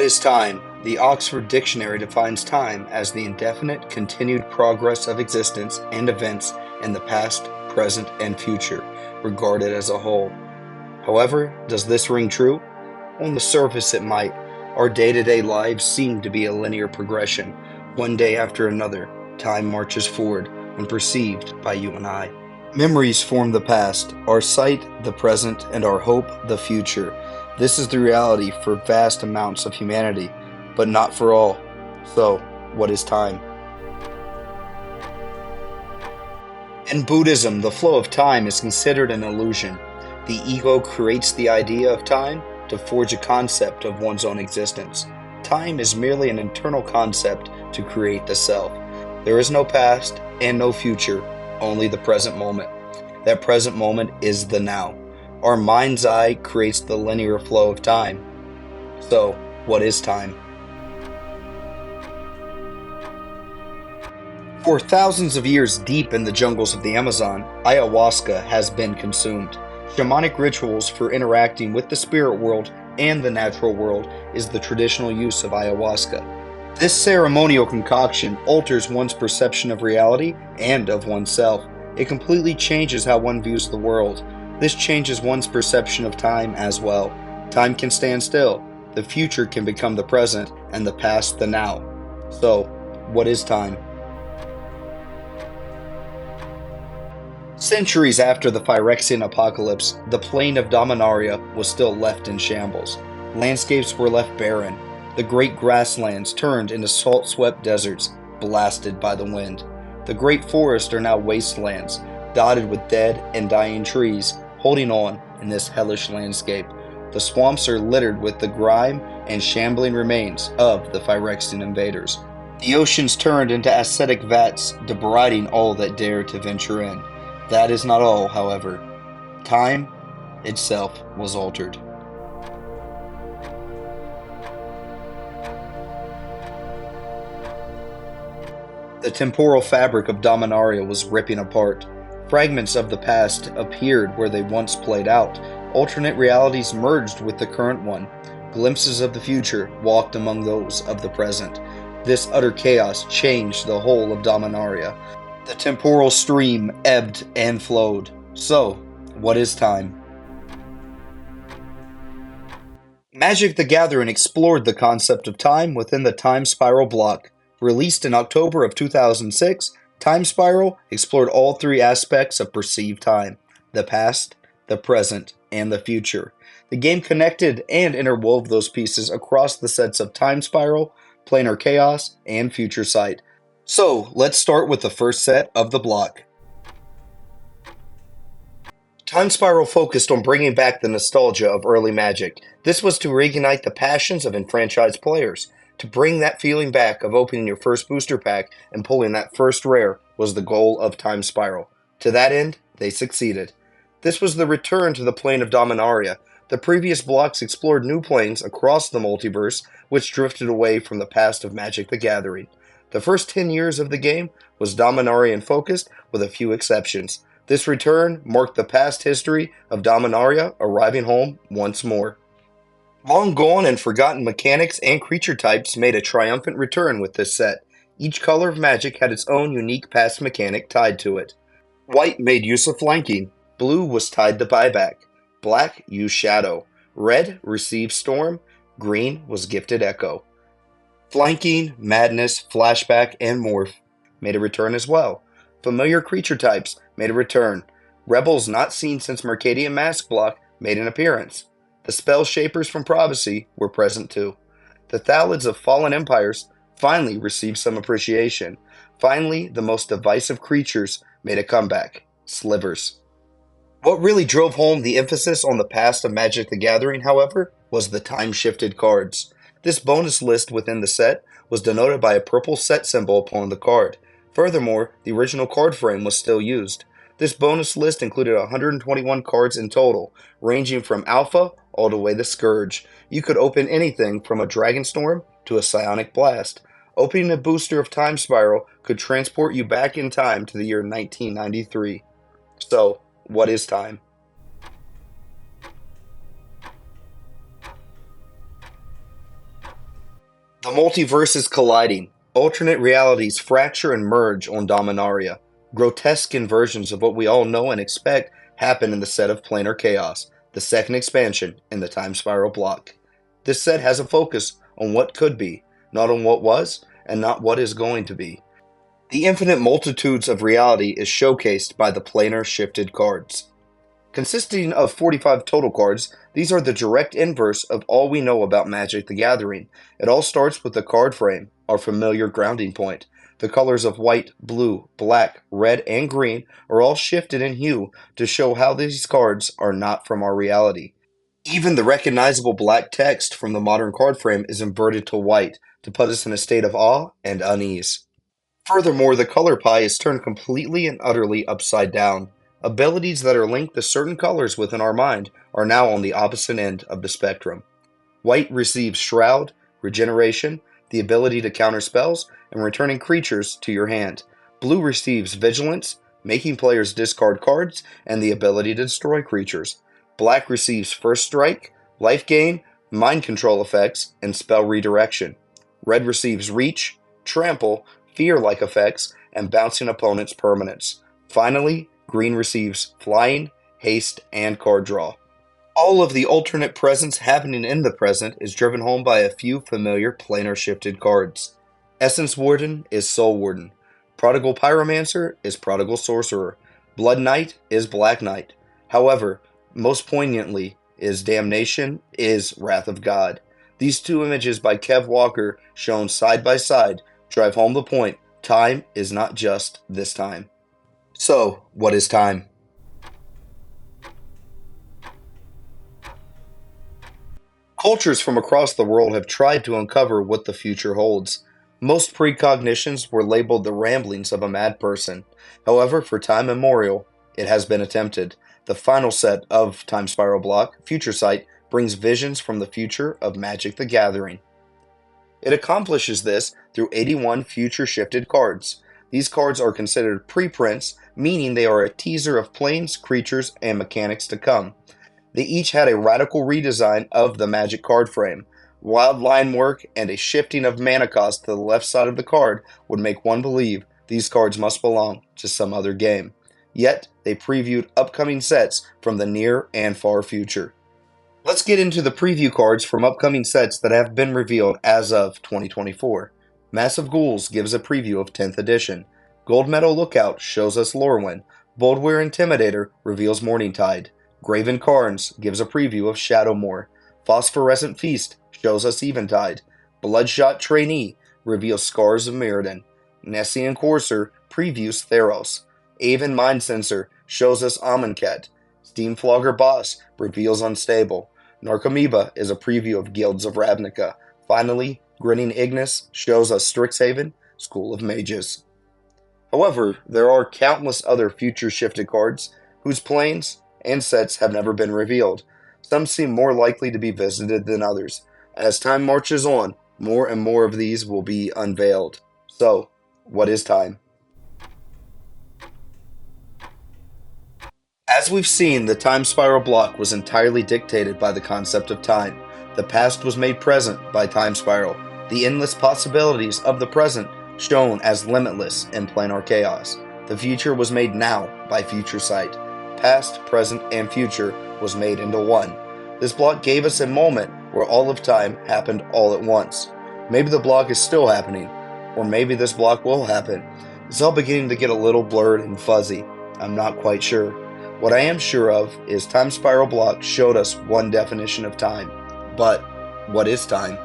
is time? The Oxford Dictionary defines time as the indefinite continued progress of existence and events in the past, present, and future, regarded as a whole. However, does this ring true? On the surface, it might. Our day-to-day lives seem to be a linear progression. One day after another, time marches forward when perceived by you and I. Memories form the past, our sight the present, and our hope the future. This is the reality for vast amounts of humanity, but not for all. So, what is time? In Buddhism, the flow of time is considered an illusion. The ego creates the idea of time to forge a concept of one's own existence. Time is merely an internal concept to create the self. There is no past and no future, only the present moment. That present moment is the now. Our mind's eye creates the linear flow of time. So, what is time? For thousands of years deep in the jungles of the Amazon, ayahuasca has been consumed. Shamanic rituals for interacting with the spirit world and the natural world is the traditional use of ayahuasca. This ceremonial concoction alters one's perception of reality and of oneself. It completely changes how one views the world. This changes one's perception of time as well. Time can stand still, the future can become the present, and the past the now. So, what is time? Centuries after the Phyrexian apocalypse, the plain of Dominaria was still left in shambles. Landscapes were left barren. The great grasslands turned into salt-swept deserts, blasted by the wind. The great forests are now wastelands, dotted with dead and dying trees, holding on in this hellish landscape. The swamps are littered with the grime and shambling remains of the Phyrexian invaders. The oceans turned into ascetic vats, debriding all that dared to venture in. That is not all, however. Time itself was altered. The temporal fabric of Dominaria was ripping apart. Fragments of the past appeared where they once played out. Alternate realities merged with the current one. Glimpses of the future walked among those of the present. This utter chaos changed the whole of Dominaria. The temporal stream ebbed and flowed. So, what is time? Magic the Gathering explored the concept of time within the Time Spiral block. Released in October of 2006, Time Spiral explored all three aspects of perceived time: the past, the present, and the future. The game connected and interwove those pieces across the sets of Time Spiral, Planar Chaos, and Future Sight. So, let's start with the first set of the block. Time Spiral focused on bringing back the nostalgia of early Magic. This was to reignite the passions of enfranchised players. To bring that feeling back of opening your first booster pack and pulling that first rare was the goal of Time Spiral. To that end, they succeeded. This was the return to the plane of Dominaria. The previous blocks explored new planes across the multiverse, which drifted away from the past of Magic the Gathering. The first 10 years of the game was Dominarian focused, with a few exceptions. This return marked the past history of Dominaria arriving home once more. Long gone and forgotten mechanics and creature types made a triumphant return with this set. Each color of Magic had its own unique past mechanic tied to it. White made use of flanking. Blue was tied to buyback. Black used shadow. Red received storm. Green was gifted echo. Flanking, madness, flashback, and morph made a return as well. Familiar creature types made a return. Rebels not seen since Mercadian Mask block made an appearance. The spell shapers from Prophecy were present too. The Thalids of Fallen Empires finally received some appreciation. Finally, the most divisive creatures made a comeback: Slivers. What really drove home the emphasis on the past of Magic the Gathering, however, was the time-shifted cards. This bonus list within the set was denoted by a purple set symbol upon the card. Furthermore, the original card frame was still used. This bonus list included 121 cards in total, ranging from Alpha all the way to Scourge. You could open anything from a Dragonstorm to a Psionic Blast. Opening a booster of Time Spiral could transport you back in time to the year 1993. So, what is time? The multiverse is colliding. Alternate realities fracture and merge on Dominaria. Grotesque inversions of what we all know and expect happen in the set of Planar Chaos, the second expansion in the Time Spiral block. This set has a focus on what could be, not on what was, and not what is going to be. The infinite multitudes of reality is showcased by the planar shifted cards. Consisting of 45 total cards, these are the direct inverse of all we know about Magic the Gathering. It all starts with the card frame, our familiar grounding point. The colors of white, blue, black, red, and green are all shifted in hue to show how these cards are not from our reality. Even the recognizable black text from the modern card frame is inverted to white to put us in a state of awe and unease. Furthermore, the color pie is turned completely and utterly upside down. Abilities that are linked to certain colors within our mind are now on the opposite end of the spectrum. White receives Shroud, Regeneration, the ability to counter spells, and returning creatures to your hand. Blue receives Vigilance, making players discard cards, and the ability to destroy creatures. Black receives First Strike, Life Gain, Mind Control effects, and Spell Redirection. Red receives Reach, Trample, Fear-like effects, and bouncing opponents' permanents. Finally, green receives Flying, Haste, and Card Draw. All of the alternate presence happening in the present is driven home by a few familiar planar shifted cards. Essence Warden is Soul Warden. Prodigal Pyromancer is Prodigal Sorcerer. Blood Knight is Black Knight. However, most poignantly is Damnation is Wrath of God. These two images by Kev Walker, shown side by side, drive home the point: time is not just this time. So, what is time? Cultures from across the world have tried to uncover what the future holds. Most precognitions were labeled the ramblings of a mad person. However, for time immemorial, it has been attempted. The final set of Time Spiral Block, Future Sight, brings visions from the future of Magic the Gathering. It accomplishes this through 81 future shifted cards. These cards are considered preprints, meaning they are a teaser of planes, creatures, and mechanics to come. They each had a radical redesign of the Magic card frame. Wild line work and a shifting of mana cost to the left side of the card would make one believe these cards must belong to some other game. Yet, they previewed upcoming sets from the near and far future. Let's get into the preview cards from upcoming sets that have been revealed as of 2024. Massive Ghouls gives a preview of 10th edition. Gold Medal Lookout shows us Lorwyn. Boldware Intimidator reveals Morningtide. Graven Carns gives a preview of Shadowmoor. Phosphorescent Feast shows us Eventide. Bloodshot Trainee reveals Scars of Mirrodin. Nessian Courser previews Theros. Aven Mind Sensor shows us Amonkhet. Steamflogger Boss reveals Unstable. Narcomoeba is a preview of Guilds of Ravnica. Finally, Grinning Ignis shows us Strixhaven, School of Mages. However, there are countless other future shifted cards whose planes and sets have never been revealed. Some seem more likely to be visited than others. As time marches on, more and more of these will be unveiled. So, what is time? As we've seen, the Time Spiral block was entirely dictated by the concept of time. The past was made present by Time Spiral. The endless possibilities of the present shown as limitless in Planar Chaos. The future was made now by Future Sight. Past, present, and future was made into one. This block gave us a moment where all of time happened all at once. Maybe the block is still happening, or maybe this block will happen. It's all beginning to get a little blurred and fuzzy. I'm not quite sure. What I am sure of is Time Spiral block showed us one definition of time. But what is time?